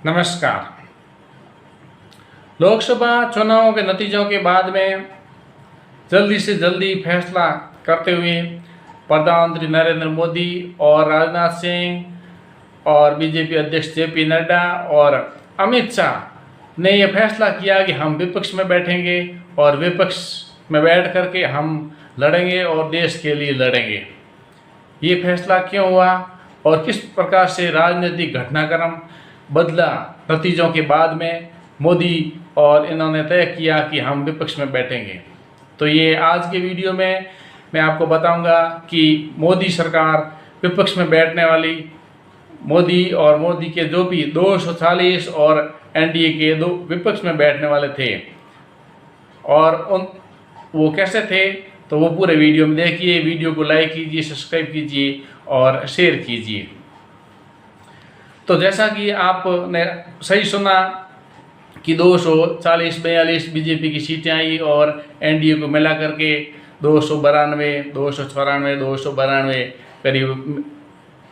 नमस्कार। लोकसभा चुनाव के नतीजों के बाद में जल्दी से जल्दी फैसला करते हुए प्रधानमंत्री नरेंद्र मोदी और राजनाथ सिंह और बीजेपी अध्यक्ष जेपी नड्डा और अमित शाह ने यह फैसला किया कि हम विपक्ष में बैठेंगे और विपक्ष में बैठ करके हम लड़ेंगे और देश के लिए लड़ेंगे। ये फैसला क्यों हुआ और किस प्रकार से राजनीतिक घटनाक्रम बदला नतीजों के बाद में मोदी और इन्होंने तय किया कि हम विपक्ष में बैठेंगे। तो ये आज के वीडियो में मैं आपको बताऊंगा कि मोदी सरकार विपक्ष में बैठने वाली, मोदी और मोदी के जो भी 240 और एनडीए के दो विपक्ष में बैठने वाले थे और वो कैसे थे, तो वो पूरे वीडियो में देखिए। वीडियो को लाइक कीजिए, सब्सक्राइब कीजिए और शेयर कीजिए। तो जैसा कि आपने सही सुना कि 240-42 बीजेपी की सीटें आई और एनडीए को मिला करके 292, 294 करीब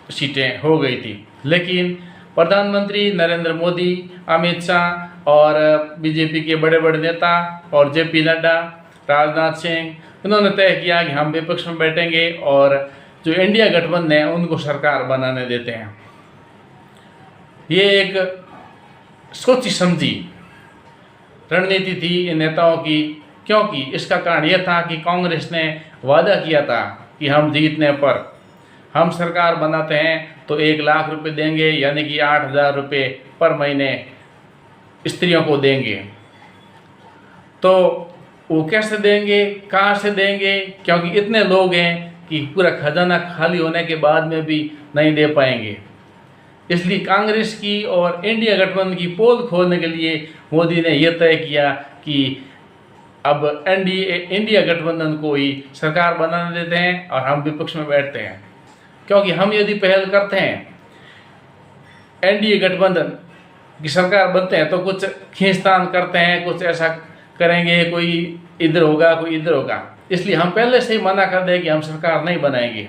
सीटें हो गई थी। लेकिन प्रधानमंत्री नरेंद्र मोदी, अमित शाह और बीजेपी के बड़े बड़े नेता और जेपी नड्डा, राजनाथ सिंह, इन्होंने तय किया कि हम विपक्ष में बैठेंगे और जो इंडिया गठबंधन है उनको सरकार बनाने देते हैं। ये एक सोची समझी रणनीति थी इन नेताओं की, क्योंकि इसका कारण यह था कि कांग्रेस ने वादा किया था कि हम जीतने पर हम सरकार बनाते हैं तो 1 लाख रुपए देंगे, यानी कि 8,000 रुपये पर महीने स्त्रियों को देंगे। तो वो कैसे देंगे, कहाँ से देंगे, क्योंकि इतने लोग हैं कि पूरा खजाना खाली होने के बाद में भी नहीं दे पाएंगे। इसलिए कांग्रेस की और इंडिया गठबंधन की पोल खोलने के लिए मोदी ने यह तय किया कि अब इंडिया गठबंधन को ही सरकार बनाने देते हैं और हम विपक्ष में बैठते हैं। क्योंकि हम यदि पहल करते हैं, एनडीए गठबंधन की सरकार बनते हैं, तो कुछ खींचतान करते हैं, कुछ ऐसा करेंगे, कोई इधर होगा कोई इधर होगा। इसलिए हम पहले से ही मना कर दें कि हम सरकार नहीं बनाएंगे।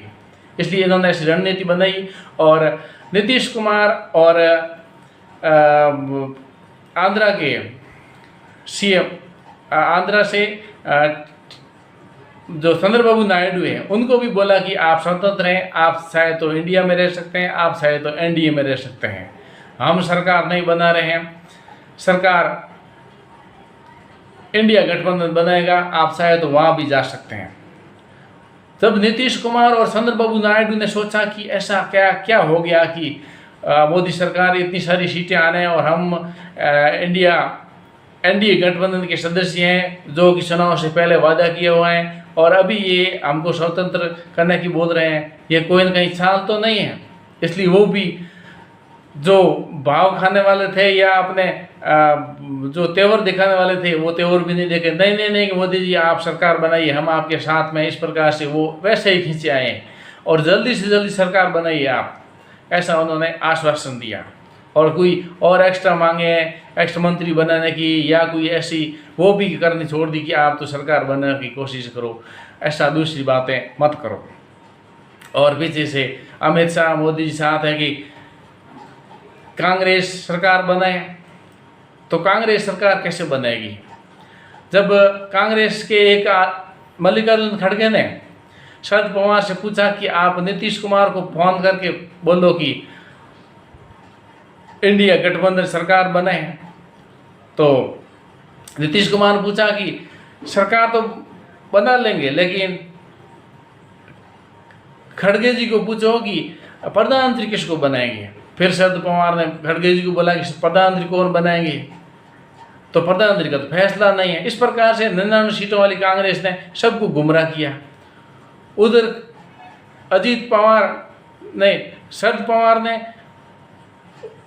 इसलिए इन्होंने ऐसी रणनीति बनाई और नीतीश कुमार और आंध्रा के सीएम, आंध्रा से जो चंद्रबाबू नायडू हैं, उनको भी बोला कि आप स्वतंत्र हैं, आप चाहे तो इंडिया में रह सकते हैं, आप चाहे तो एनडीए में रह सकते हैं, हम सरकार नहीं बना रहे हैं, सरकार इंडिया गठबंधन बनाएगा, आप चाहे तो वहाँ भी जा सकते हैं। तब नीतीश कुमार और चंद्रबाबू नायडू ने सोचा कि ऐसा क्या हो गया कि मोदी सरकार इतनी सारी सीटें आने और हम एनडीए गठबंधन के सदस्य हैं जो कि चुनाव से पहले वादा किए हुए हैं और अभी ये हमको स्वतंत्र करने की बोल रहे हैं। ये कोई न कहीं चाल तो नहीं है। इसलिए वो भी जो भाव खाने वाले थे या अपने जो तेवर दिखाने वाले थे, वो तेवर भी नहीं देखे। नहीं मोदी जी आप सरकार बनाइए, हम आपके साथ में, इस प्रकार से वो वैसे ही खींचे आए और जल्दी से जल्दी सरकार बनाइए आप, ऐसा उन्होंने आश्वासन दिया। और कोई और एक्स्ट्रा मांगे, एक्स्ट्रा मंत्री बनाने की या कोई ऐसी, वो भी करनी छोड़ दी कि आप तो सरकार बनाने की कोशिश करो, ऐसा दूसरी बातें मत करो। और पीछे से अमित शाह, मोदी जी चाहते हैं कि कांग्रेस सरकार बनाए। तो कांग्रेस सरकार कैसे बनेगी जब कांग्रेस के एक मल्लिकार्जुन खड़गे ने शरद पवार से पूछा कि आप नीतीश कुमार को फोन करके बोलो कि इंडिया गठबंधन सरकार बने। तो नीतीश कुमार ने पूछा कि सरकार तो बना लेंगे, लेकिन खड़गे जी को पूछो कि प्रधानमंत्री किसको बनाएंगे। फिर शरद पवार ने खड़गे जी को बोला कि प्रधानमंत्री कौन बनाएंगे, तो प्रधानमंत्री का तो फैसला नहीं है। इस प्रकार से 99 सीटों वाली कांग्रेस ने सबको गुमराह किया। उधर अजीत पवार ने, शरद पवार ने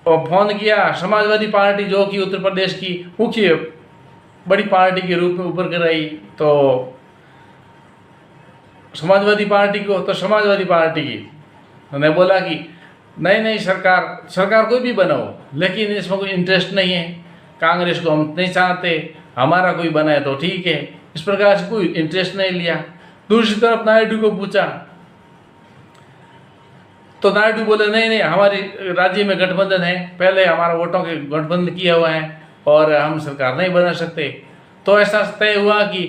फोन किया समाजवादी पार्टी, जो कि उत्तर प्रदेश की मुख्य बड़ी पार्टी के रूप में उभर कर आई, तो समाजवादी पार्टी को, तो समाजवादी पार्टी की उन्होंने बोला कि नहीं सरकार कोई भी बनाओ, लेकिन इसमें कोई इंटरेस्ट नहीं है, कांग्रेस को हम नहीं चाहते, हमारा कोई बनाए तो ठीक है। इस प्रकार से कोई इंटरेस्ट नहीं लिया। दूसरी तरफ नायडू को पूछा तो नायडू बोले नहीं नहीं, हमारी राज्य में गठबंधन है, पहले हमारा वोटों के गठबंधन किया हुआ है और हम सरकार नहीं बना सकते। तो ऐसा तय हुआ कि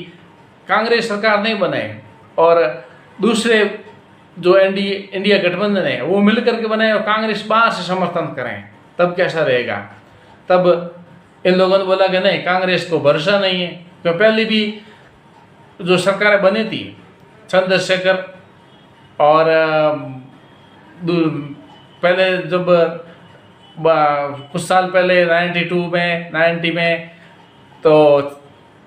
कांग्रेस सरकार नहीं बनाए और दूसरे जो इंडिया गठबंधन है वो मिलकर के बनाए और कांग्रेस बाहर से समर्थन करें, तब कैसा रहेगा। तब इन लोगों ने बोला कि नहीं, कांग्रेस को भरोसा नहीं है, क्योंकि पहले भी जो सरकारें बनी थी चंद्रशेखर और पहले जब कुछ साल पहले 90 में तो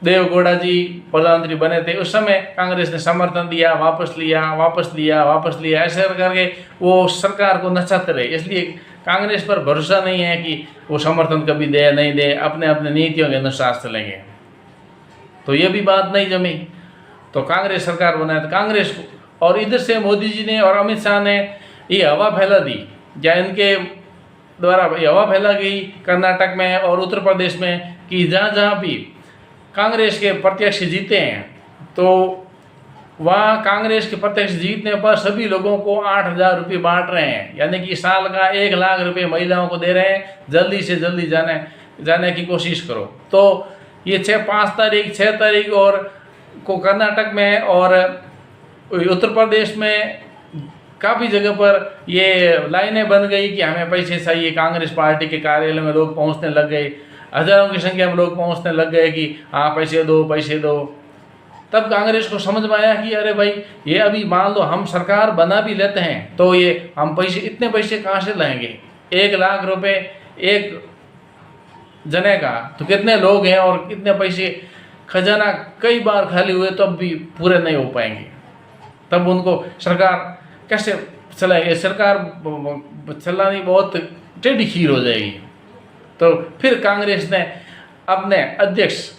देवगौड़ा जी प्रधानमंत्री बने थे, उस समय कांग्रेस ने समर्थन दिया, वापस लिया, ऐसे करके वो सरकार को नचाते रहे। इसलिए कांग्रेस पर भरोसा नहीं है कि वो समर्थन कभी दे नहीं दे, अपने अपने नीतियों के अनुसार चलेंगे। तो ये भी बात नहीं जमी, तो कांग्रेस सरकार बनाए तो कांग्रेस को, और इधर से मोदी जी ने और अमित शाह ने ये हवा फैला दी, या इनके द्वारा ये हवा फैला गई कर्नाटक में और उत्तर प्रदेश में कि जहाँ जहाँ भी कांग्रेस के प्रत्यक्ष जीते हैं तो वहाँ कांग्रेस के प्रत्यक्ष जीतने पर सभी लोगों को 8,000 रुपये बांट रहे हैं, यानी कि साल का 1 लाख रुपये महिलाओं को दे रहे हैं, जल्दी से जल्दी जाने की कोशिश करो। तो ये 6 तारीख और को कर्नाटक में और उत्तर प्रदेश में काफ़ी जगह पर ये लाइनें बन गई कि हमें पैसे चाहिए। कांग्रेस पार्टी के कार्यालय में लोग पहुंचने लग गए, हजारों की संख्या में लोग पहुंचने लग गए कि हाँ पैसे दो। तब कांग्रेस को समझ में आया कि अरे भाई, ये अभी मान लो हम सरकार बना भी लेते हैं तो ये हम इतने पैसे कहाँ से लाएंगे, 1 लाख रुपए एक जने का, तो कितने लोग हैं और कितने पैसे, खजाना कई बार खाली हुए तब भी पूरे नहीं हो पाएंगे। तब उनको सरकार कैसे चलाएगी, सरकार चलानी बहुत टेढ़ी खीर हो जाएगी। तो फिर कांग्रेस ने अपने अध्यक्ष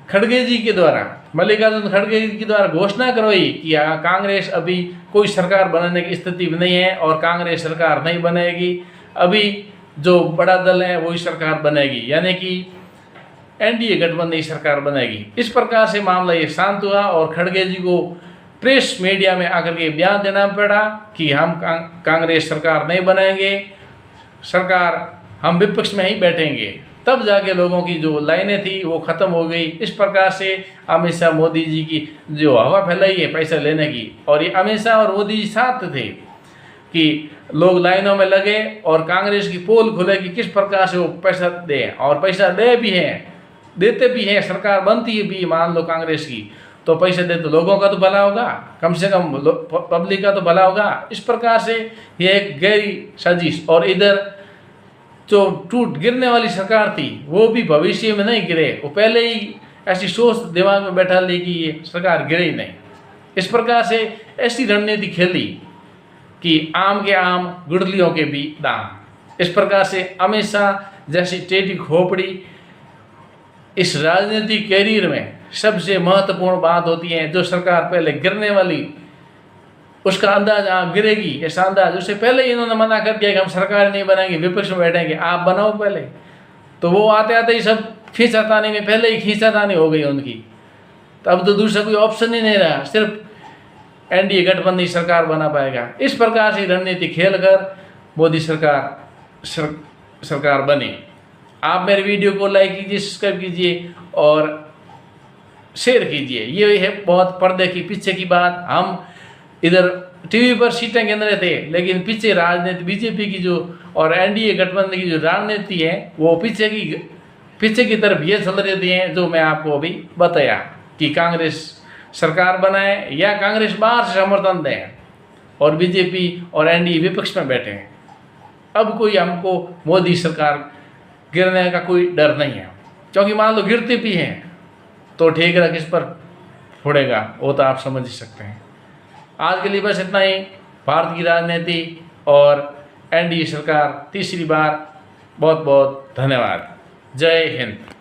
खड़गे जी के द्वारा, मल्लिकार्जुन खड़गे जी के द्वारा घोषणा करवाई कि कांग्रेस अभी कोई सरकार बनाने की स्थिति में नहीं है और कांग्रेस सरकार नहीं बनेगी, अभी जो बड़ा दल है वही सरकार बनेगी, यानी कि एनडीए गठबंधन सरकार बनेगी। इस प्रकार से मामला ये शांत हुआ और खड़गे जी को प्रेस मीडिया में आकर के बयान देना पड़ा कि हम कांग्रेस सरकार नहीं बनाएंगे, सरकार हम विपक्ष में ही बैठेंगे। तब जाके लोगों की जो लाइनें थी वो ख़त्म हो गई। इस प्रकार से अमित शाह मोदी जी की जो हवा फैलाई है पैसा लेने की, और ये अमित शाह और मोदी जी साथ थे कि लोग लाइनों में लगे और कांग्रेस की पोल खुले कि किस प्रकार से वो पैसा दें, और पैसा देते भी हैं, सरकार बनती है भी मान लो कांग्रेस की, तो पैसे दे तो लोगों का तो भला होगा, कम से कम पब्लिक का तो भला होगा। इस प्रकार से ये एक गहरी साजिश, और इधर जो टूट गिरने वाली सरकार थी वो भी भविष्य में नहीं गिरे, वो पहले ही ऐसी सोच दिमाग में बैठा ली कि ये सरकार गिरे ही नहीं। इस प्रकार से ऐसी रणनीति खेली कि आम के आम गुठलियों के भी दाम। इस प्रकार से अमित शाह जैसी टेढ़ी खोपड़ी इस राजनीतिक कैरियर में सबसे महत्वपूर्ण बात होती है। जो सरकार पहले गिरने वाली उसका अंदाज आप गिरेगी, ऐसा अंदाज उससे पहले ही इन्होंने मना कर दिया कि हम सरकार नहीं बनाएंगे, विपक्ष में बैठेंगे, आप बनाओ पहले। तो वो आते आते ही सब खींचातानी में पहले ही खींचातानी हो गई उनकी। तो अब तो दूसरा कोई ऑप्शन ही नहीं रहा, सिर्फ एनडीए गठबंधन सरकार बना पाएगा। इस प्रकार से रणनीति खेल कर मोदी सरकार बनी। आप मेरे वीडियो को लाइक कीजिए, सब्सक्राइब कीजिए और शेयर कीजिए। ये है बहुत पर्दे की पीछे की बात। हम इधर टीवी पर सीटें गिन रहे थे, लेकिन पीछे राजनीति बीजेपी की जो और एनडीए गठबंधन की जो राजनीति है वो पीछे की तरफ ये चल रही है, जो मैं आपको अभी बताया कि कांग्रेस सरकार बनाए या कांग्रेस बाहर से समर्थन दें और बीजेपी और एनडीए विपक्ष में बैठे हैं। अब कोई हमको मोदी सरकार गिरने का कोई डर नहीं है, क्योंकि मान लो गिरते भी हैं तो ठेकरा किस पर फोड़ेगा वो तो आप समझ ही सकते हैं। आज के लिए बस इतना ही। भारत की राजनीति और एनडीए सरकार तीसरी बार। बहुत बहुत धन्यवाद। जय हिंद।